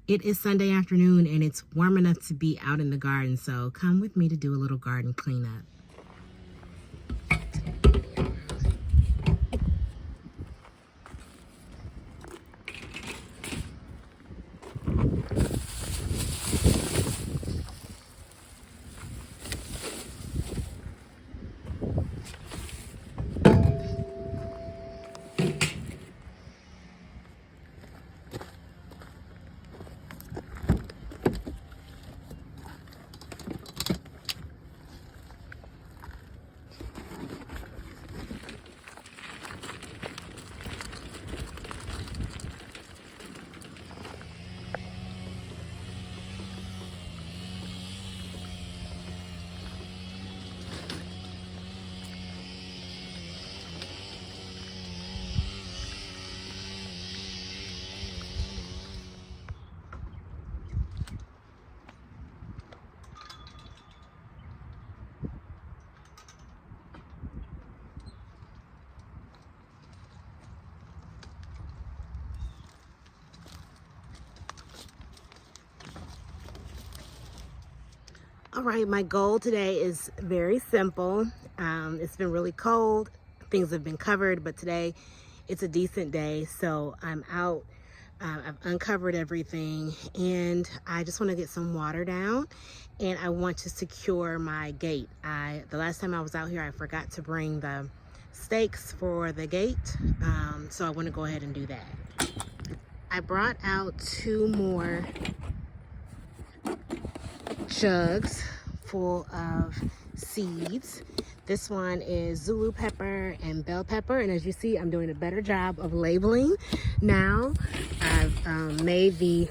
It is Sunday afternoon and it's warm enough to be out in the garden, so come with me to do a little garden cleanup. All right, my goal today is very simple. It's been really cold. Things have been covered, but today it's a decent day. So I'm out. I've uncovered everything and I just want to get some water down and I want to secure my gate. The last time I was out here, I forgot to bring the stakes for the gate. So I want to go ahead and do that. I brought out 2 more jugs full of seeds. This one is Zulu pepper and bell pepper, and as you see, I'm doing a better job of labeling now. I've made the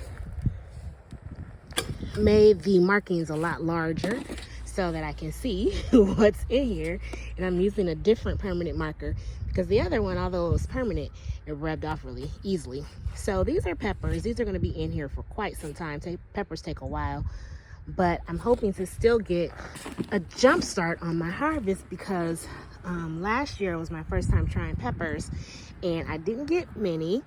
markings a lot larger so that I can see what's in here, and I'm using a different permanent marker because the other one, although it was permanent, it rubbed off really easily. So these are peppers. These are going to be in here for quite some time. Peppers take a while, but I'm hoping to still get a jump start on my harvest because last year was my first time trying peppers and I didn't get many.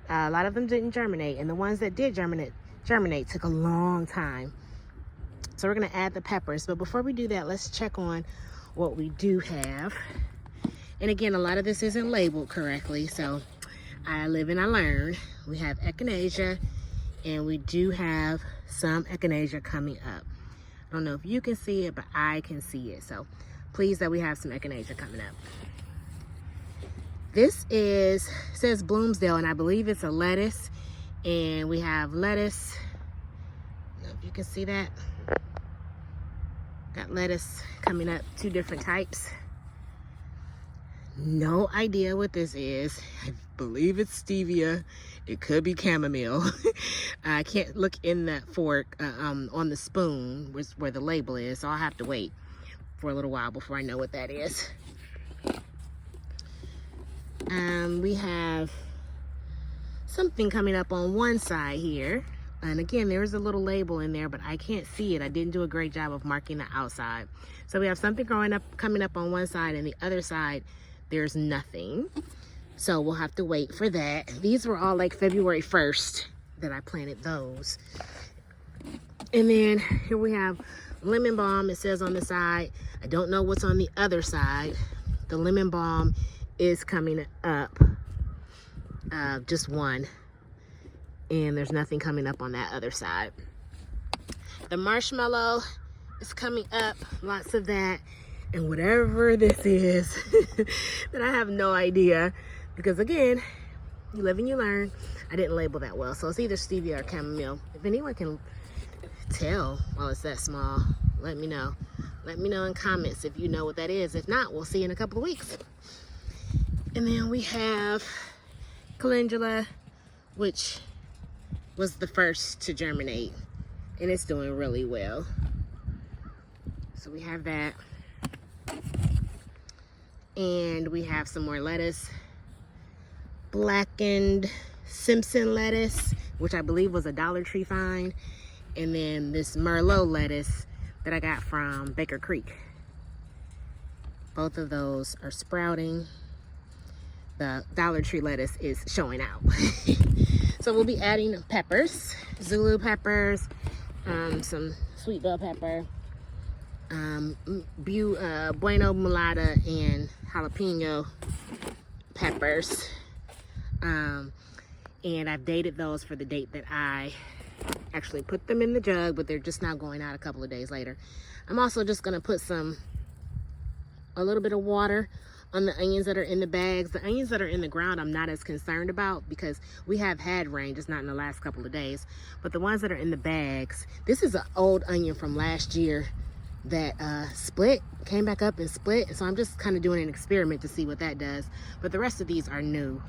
A lot of them didn't germinate, and the ones that did germinate took a long time. So we're gonna add the peppers, but before we do that, let's check on what we do have. And again, a lot of this isn't labeled correctly, so I live and I learn. We have echinacea, and we do have some echinacea coming up. I don't know if you can see it, but I can see it. So pleased that we have some echinacea coming up. This says Bloomsdale, and I believe it's a lettuce. And we have lettuce. I don't know if you can see that. Got lettuce coming up, 2 different types. No idea what this is. I believe it's stevia. It could be chamomile. I can't look in that fork on the spoon where the label is, so I'll have to wait for a little while before I know what that is. We have something coming up on one side here. And again, there's a little label in there, but I can't see it. I didn't do a great job of marking the outside. So we have something coming up on one side, and the other side, there's nothing. So we'll have to wait for that. These were all like February 1st that I planted those. And then here we have lemon balm. It says on the side. I don't know what's on the other side. The lemon balm is coming up. Just one. And there's nothing coming up on that other side. The marshmallow is coming up. Lots of that. And whatever this is that I have no idea, because again, you live and you learn. I didn't label that well, so it's either stevia or chamomile. If anyone can tell while it's that small, let me know. Let me know in comments if you know what that is. If not, we'll see you in a couple of weeks. And then we have calendula, which was the first to germinate, and it's doing really well. So we have that. And we have some more lettuce. Blackened Simpson lettuce, which I believe was a Dollar Tree find. And then this Merlot lettuce that I got from Baker Creek. Both of those are sprouting. The Dollar Tree lettuce is showing out. So we'll be adding peppers, Zulu peppers, some sweet bell pepper, bueno mulata, and jalapeno peppers. And I've dated those for the date that I actually put them in the jug, but they're just now going out a couple of days later. I'm also just gonna put a little bit of water on the onions that are in the bags. The onions that are in the ground I'm not as concerned about because we have had rain, just not in the last couple of days. But the ones that are in the bags, this is an old onion from last year that came back up and split. And so I'm just kind of doing an experiment to see what that does. But the rest of these are new.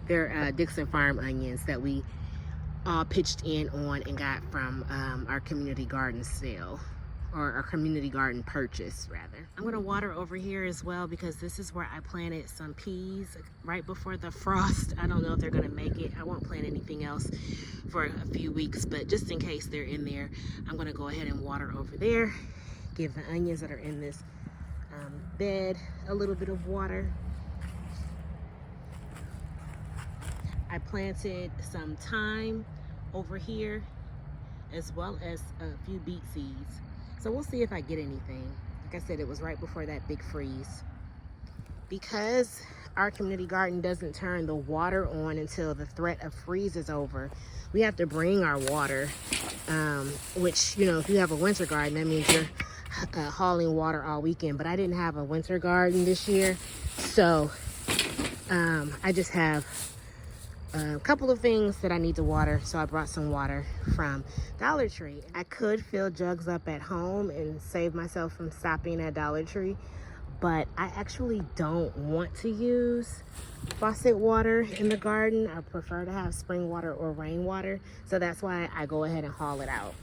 They're Dixon Farm onions that we all pitched in on and got from our community garden sale, or our community garden purchase rather. I'm gonna water over here as well because this is where I planted some peas right before the frost. I don't know if they're gonna make it. I won't plant anything else for a few weeks, but just in case they're in there, I'm gonna go ahead and water over there. Give the onions that are in this bed a little bit of water. I planted some thyme over here as well as a few beet seeds. So we'll see if I get anything. Like I said, it was right before that big freeze. Because our community garden doesn't turn the water on until the threat of freeze is over, we have to bring our water, which, you know, if you have a winter garden, that means you're hauling water all weekend. But I didn't have a winter garden this year, so I just have a couple of things that I need to water, so I brought some water from Dollar Tree. I could fill jugs up at home and save myself from stopping at Dollar Tree, but I actually don't want to use faucet water in the garden. I prefer to have spring water or rainwater, so that's why I go ahead and haul it out.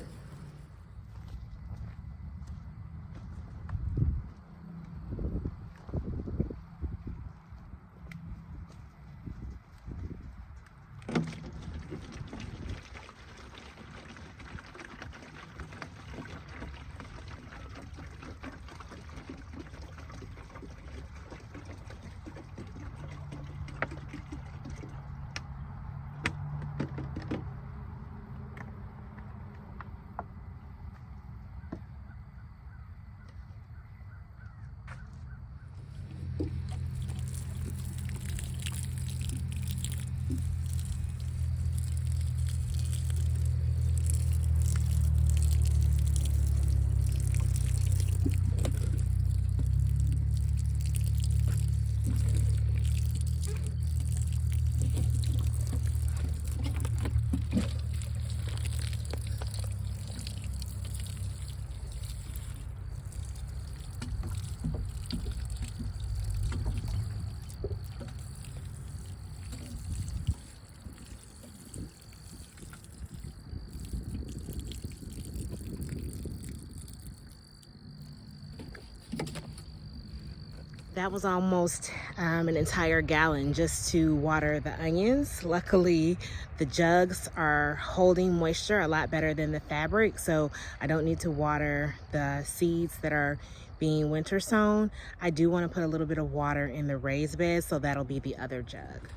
That was almost an entire gallon just to water the onions. Luckily, the jugs are holding moisture a lot better than the fabric, so I don't need to water the seeds that are being winter sown. I do want to put a little bit of water in the raised bed, so that'll be the other jug.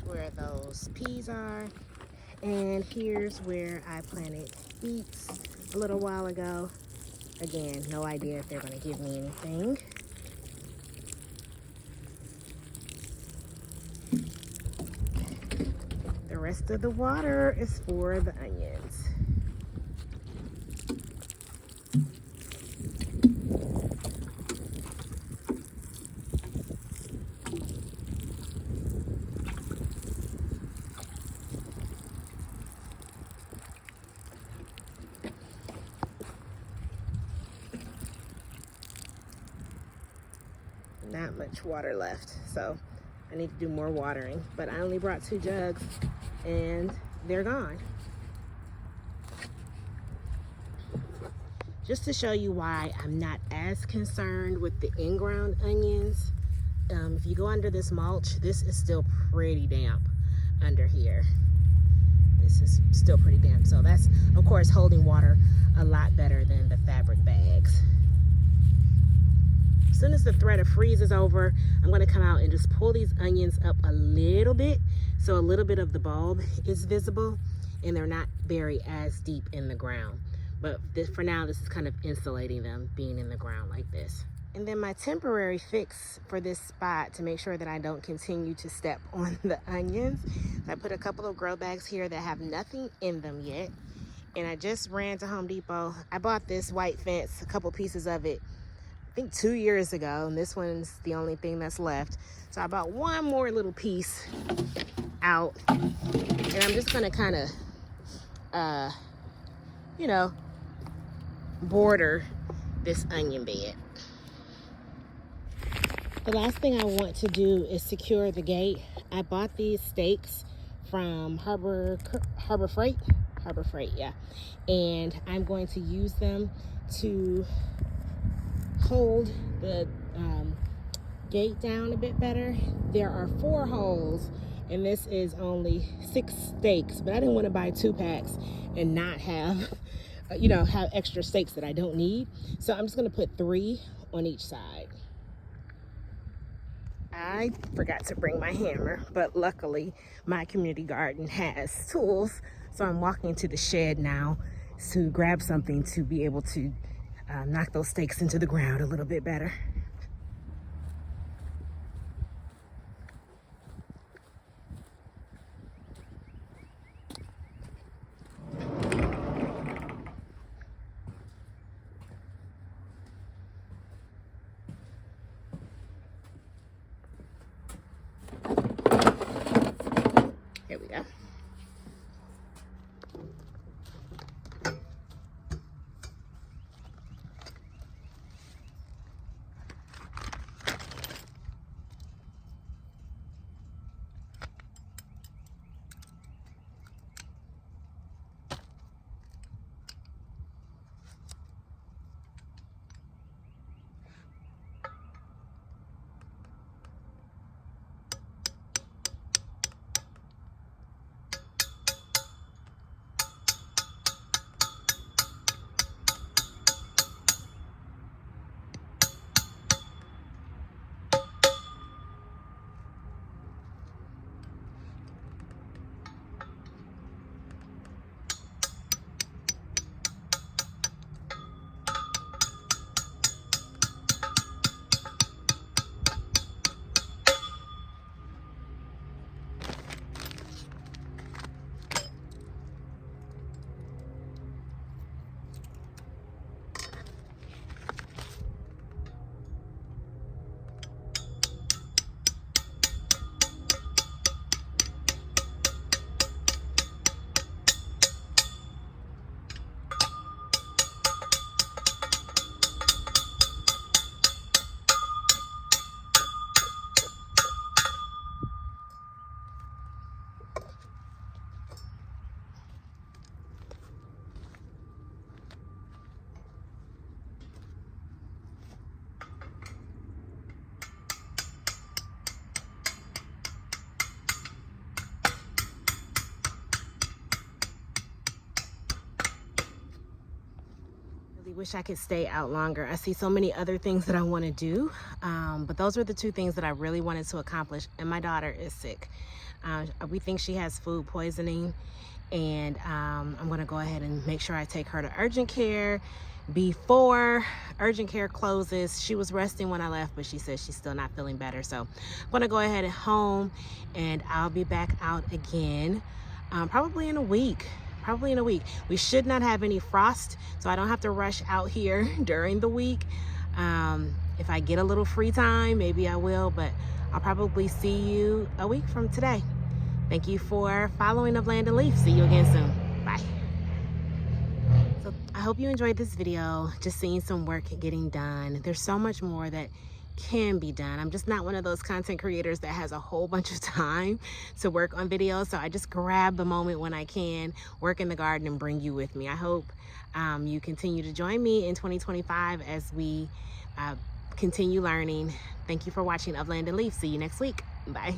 Where those peas are, and here's where I planted beets a little while ago. Again, no idea if they're going to give me anything. The rest of the water is for the onions. Not much water left, so I need to do more watering, but I only brought 2 jugs and they're gone. Just to show you why I'm not as concerned with the in-ground onions, if you go under this mulch, this is still pretty damp under here. this is still pretty damp. So that's, of course, holding water a lot better than the fabric bags. As soon as the threat of freeze is over, I'm going to come out and just pull these onions up a little bit, so a little bit of the bulb is visible and they're not buried as deep in the ground. But this, for now, this is kind of insulating them being in the ground like this. And then my temporary fix for this spot to make sure that I don't continue to step on the onions, I put a couple of grow bags here that have nothing in them yet. And I just ran to Home Depot. I bought this white fence, a couple pieces of it, I think 2 years ago, and this one's the only thing that's left. So I bought one more little piece out, and I'm just gonna kind of, you know, border this onion bed. The last thing I want to do is secure the gate. I bought these stakes from Harbor Freight, yeah. And I'm going to use them to hold the gate down a bit better. There are 4 holes, and this is only 6 stakes, but I didn't want to buy 2 packs and not have, you know, have extra stakes that I don't need. So I'm just going to put 3 on each side. I forgot to bring my hammer, but luckily my community garden has tools. So I'm walking to the shed now to grab something to be able to knock those stakes into the ground a little bit better. Here we go. Wish I could stay out longer. I see so many other things that I want to do, but those are the 2 things that I really wanted to accomplish. And my daughter is sick. We think she has food poisoning, and I'm going to go ahead and make sure I take her to urgent care before urgent care closes. She was resting when I left, but she says she's still not feeling better. So I'm going to go ahead and home, and I'll be back out again probably in a week. We should not have any frost, so I don't have to rush out here during the week. If I get a little free time, maybe I will, but I'll probably see you a week from today. Thank you for following Of Land and Leaf. See you again soon. Bye. So I hope you enjoyed this video, just seeing some work getting done. There's so much more that can be done. I'm just not one of those content creators that has a whole bunch of time to work on videos, so I just grab the moment when I can, work in the garden, and bring you with me. I hope you continue to join me in 2025 as we continue learning. Thank you for watching Of Land and Leaf. See you next week. Bye.